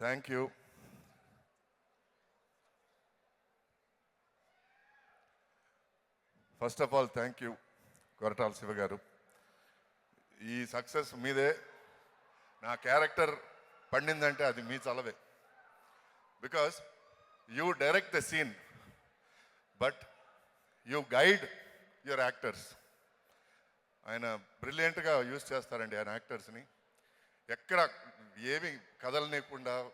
Thank you. First of all thank you Koratala Siva garu. ఈ success మీదే. నా క్యారెక్టర్ పండిందంటే అది మీ చలవే. Because you direct the scene but you guide your actors. ఆయన బ్రిలియంట్గా యూజ్ చేస్తారండి ఆయన యాక్టర్స్ని. ఎక్కడ ఏమి కదలనేకుండా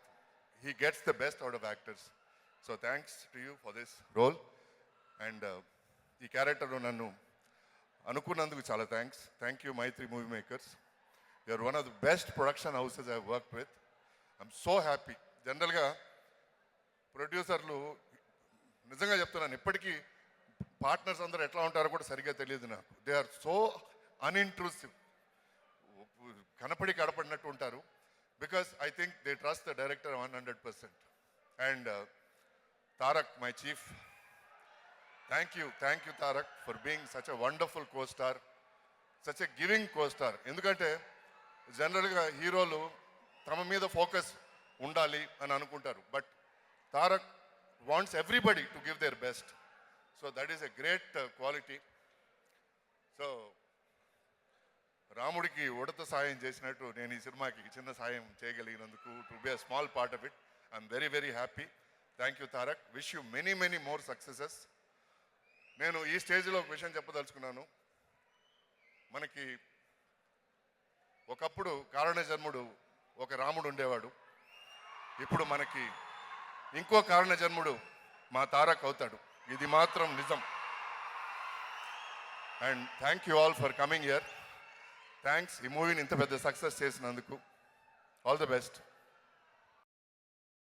he gets the best out of actors. So thanks to you for this role. And ఈ క్యారెక్టర్ నన్ను అనుకున్నందుకు చాలా thanks. Thank you Mythri movie makers. You're one of the best production houses I work with. I'm so happy. జనరల్గా ప్రొడ్యూసర్లు నిజంగా చెప్తున్నాను, ఇప్పటికీ partners అందరూ ఎట్లా ఉంటారో కూడా సరిగ్గా తెలియదు నాకు. They are so unintrusive. కనపడి కడపడినట్టు ఉంటారు. Because I think they trust the director 100%. And Tarak, my chief, thank you Tarak for being such a wonderful co-star, such a giving co-star. ఎందుకంటే జనరల్గా హీరోలు తమ మీద ఫోకస్ ఉండాలి అని అనుకుంటారు, but Tarak wants everybody to give their best. So that is a great quality. So రాముడికి ఉడత సాయం చేసినట్టు నేను ఈ సినిమాకి చిన్న సాయం చేయగలిగినందుకు, to be a small part of it, I'm very very happy. Thank you Tarak. Wish you many many more successes. నేను ఈ స్టేజ్లో ఒక విషయం చెప్పదలుచుకున్నాను. మనకి ఒకప్పుడు కారణజన్ముడు ఒక రాముడు ఉండేవాడు. ఇప్పుడు మనకి ఇంకో కారణజన్ముడు మా తారక్ అవుతాడు. ఇది మాత్రం నిజం. And thank you all for coming here. Thanks ఈ మూవీని ఇంత పెద్ద సక్సెస్ చేసినందుకు. All the best.